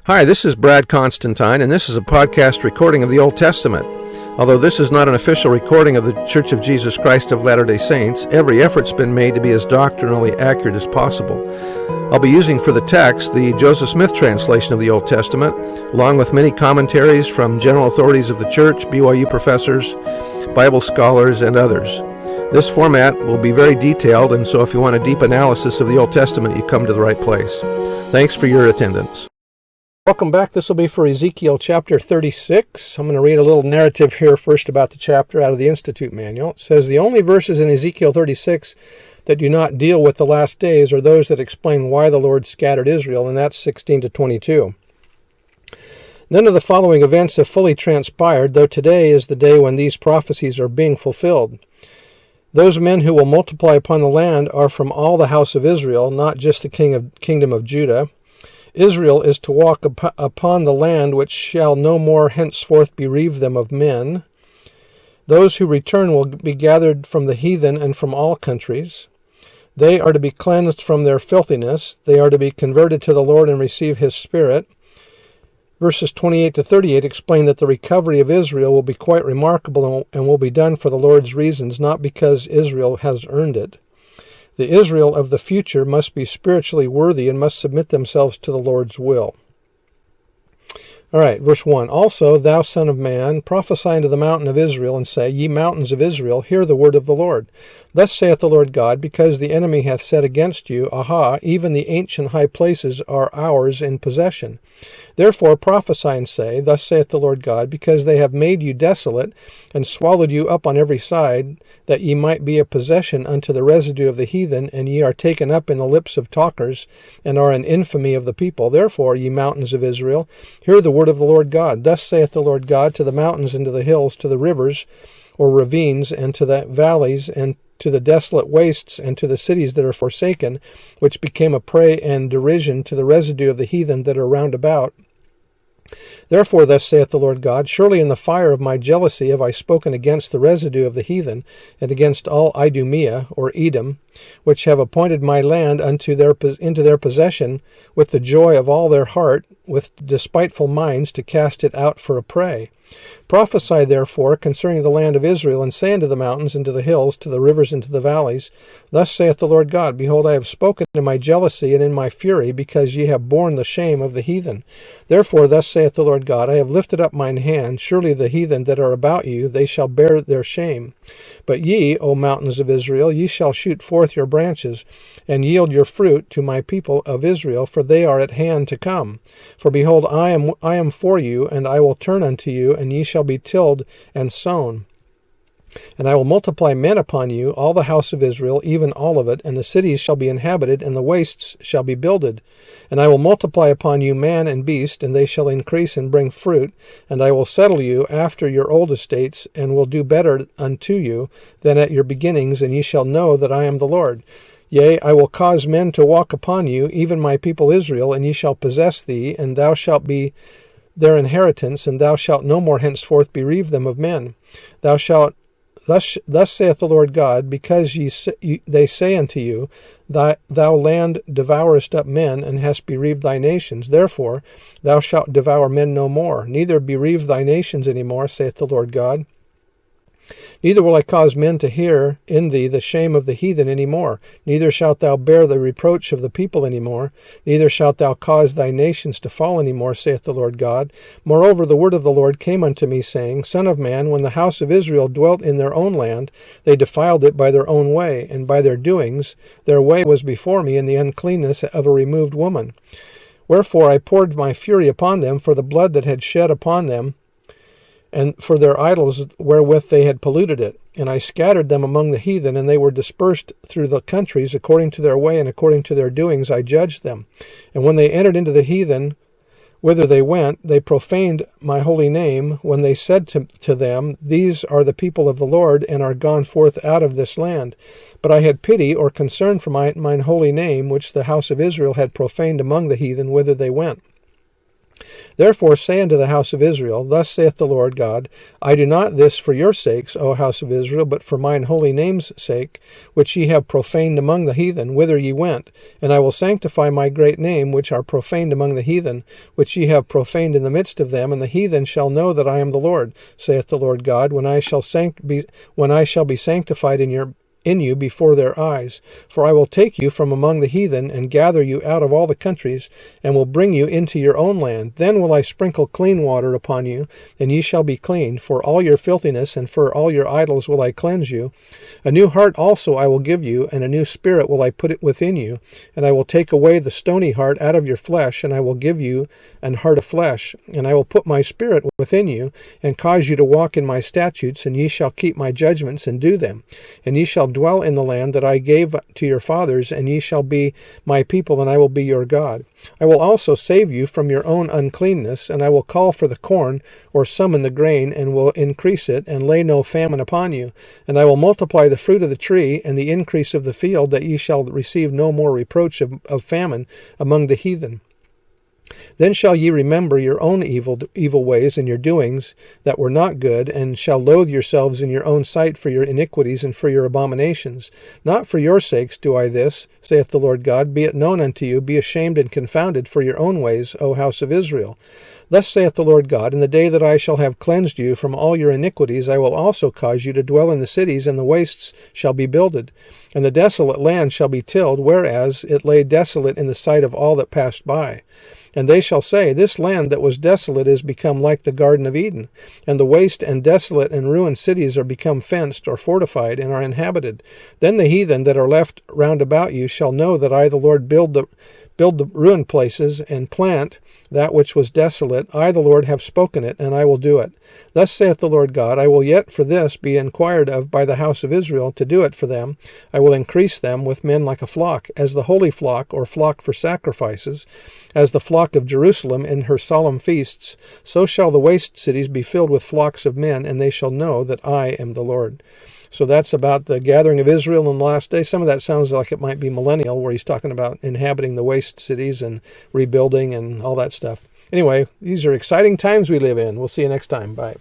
Hi, this is Brad Constantine, and this is a podcast recording of the Old Testament. Although this is not an official recording of the Church of Jesus Christ of Latter-day Saints, every effort's been made to be as doctrinally accurate as possible. I'll be using for the text the Joseph Smith translation of the Old Testament, along with many commentaries from general authorities of the Church, BYU professors, Bible scholars, and others. This format will be very detailed, and so if you want a deep analysis of the Old Testament, you come to the right place. Thanks for your attendance. Welcome back. This will be for Ezekiel chapter 36. I'm going to read a little narrative here first about the chapter out of the Institute Manual. It says, the only verses in Ezekiel 36 that do not deal with the last days are those that explain why the Lord scattered Israel, and that's 16 to 22. None of the following events have fully transpired, though today is the day when these prophecies are being fulfilled. Those men who will multiply upon the land are from all the house of Israel, not just the kingdom of Judah. Israel is to walk upon the land which shall no more henceforth bereave them of men. Those who return will be gathered from the heathen and from all countries. They are to be cleansed from their filthiness. They are to be converted to the Lord and receive His Spirit. Verses 28 to 38 explain that the recovery of Israel will be quite remarkable and will be done for the Lord's reasons, not because Israel has earned it. The Israel of the future must be spiritually worthy and must submit themselves to the Lord's will. All right, verse 1. Also, thou son of man, prophesy unto the mountain of Israel, and say, Ye mountains of Israel, hear the word of the Lord. Thus saith the Lord God, because the enemy hath said against you, Aha, even the ancient high places are ours in possession. Therefore prophesy and say, Thus saith the Lord God, because they have made you desolate, and swallowed you up on every side, that ye might be a possession unto the residue of the heathen, and ye are taken up in the lips of talkers, and are an infamy of the people. Therefore, ye mountains of Israel, hear the word of the Lord God. Thus saith the Lord God to the mountains and to the hills, to the rivers, or ravines, and to the valleys, and to the desolate wastes, and to the cities that are forsaken, which became a prey and derision to the residue of the heathen that are round about. Therefore, thus saith the Lord God, Surely in the fire of my jealousy have I spoken against the residue of the heathen, and against all Idumea, or Edom, which have appointed my land into their possession, with the joy of all their heart, with despiteful minds, to cast it out for a prey. Prophesy therefore concerning the land of Israel, and say unto the mountains, and to the hills, to the rivers, and to the valleys, Thus saith the Lord God, Behold, I have spoken in my jealousy and in my fury, because ye have borne the shame of the heathen. Therefore thus saith the Lord God, I have lifted up mine hand, surely the heathen that are about you, they shall bear their shame. But ye, O mountains of Israel, ye shall shoot forth your branches, and yield your fruit to my people of Israel, for they are at hand to come. For behold, I am for you, and I will turn unto you, and ye shall be tilled and sown. And I will multiply men upon you, all the house of Israel, even all of it, and the cities shall be inhabited, and the wastes shall be builded. And I will multiply upon you man and beast, and they shall increase and bring fruit. And I will settle you after your old estates, and will do better unto you than at your beginnings, and ye shall know that I am the Lord. Yea, I will cause men to walk upon you, even my people Israel, and ye shall possess thee, and thou shalt be their inheritance, and thou shalt no more henceforth bereave them of men. Thus saith the Lord God, because they say unto you, Thou land devourest up men, and hast bereaved thy nations. Therefore thou shalt devour men no more, neither bereave thy nations any more, saith the Lord God. Neither will I cause men to hear in thee the shame of the heathen any more. Neither shalt thou bear the reproach of the people any more. Neither shalt thou cause thy nations to fall any more, saith the Lord God. Moreover, the word of the Lord came unto me, saying, Son of man, when the house of Israel dwelt in their own land, they defiled it by their own way, and by their doings. Their way was before me in the uncleanness of a removed woman. Wherefore I poured my fury upon them for the blood that had shed upon them, and for their idols wherewith they had polluted it. And I scattered them among the heathen, and they were dispersed through the countries, according to their way and according to their doings I judged them. And when they entered into the heathen, whither they went, they profaned my holy name, when they said to them, These are the people of the Lord, and are gone forth out of this land. But I had pity or concern for mine holy name, which the house of Israel had profaned among the heathen, whither they went. Therefore say unto the house of Israel, Thus saith the Lord God, I do not this for your sakes, O house of Israel, but for mine holy name's sake, which ye have profaned among the heathen, whither ye went. And I will sanctify my great name, which are profaned among the heathen, which ye have profaned in the midst of them, and the heathen shall know that I am the Lord, saith the Lord God, when I shall be sanctified in you before their eyes. For I will take you from among the heathen, and gather you out of all the countries, and will bring you into your own land. Then will I sprinkle clean water upon you, and ye shall be clean. For all your filthiness and for all your idols will I cleanse you. A new heart also I will give you, and a new spirit will I put it within you. And I will take away the stony heart out of your flesh, and I will give you an heart of flesh. And I will put my spirit within you, and cause you to walk in my statutes, and ye shall keep my judgments and do them. And ye shall dwell in the land that I gave to your fathers, and ye shall be my people, and I will be your God. I will also save you from your own uncleanness, and I will call for the corn, or summon the grain, and will increase it, and lay no famine upon you. And I will multiply the fruit of the tree, and the increase of the field, that ye shall receive no more reproach of famine among the heathen. Then shall ye remember your own evil ways and your doings that were not good, and shall loathe yourselves in your own sight for your iniquities and for your abominations. Not for your sakes do I this, saith the Lord God. Be it known unto you, be ashamed and confounded for your own ways, O house of Israel. Thus saith the Lord God, In the day that I shall have cleansed you from all your iniquities, I will also cause you to dwell in the cities, and the wastes shall be builded, and the desolate land shall be tilled, whereas it lay desolate in the sight of all that passed by. And they shall say, This land that was desolate is become like the Garden of Eden, and the waste and desolate and ruined cities are become fenced or fortified, and are inhabited. Then the heathen that are left round about you shall know that I, the Lord, build the ruined places, and plant that which was desolate. I, the Lord, have spoken it, and I will do it. Thus saith the Lord God, I will yet for this be inquired of by the house of Israel, to do it for them. I will increase them with men like a flock, as the holy flock, or flock for sacrifices, as the flock of Jerusalem in her solemn feasts. So shall the waste cities be filled with flocks of men, and they shall know that I am the Lord. So that's about the gathering of Israel in the last day. Some of that sounds like it might be millennial, where he's talking about inhabiting the waste cities and rebuilding and all that stuff. Anyway, these are exciting times we live in. We'll see you next time. Bye.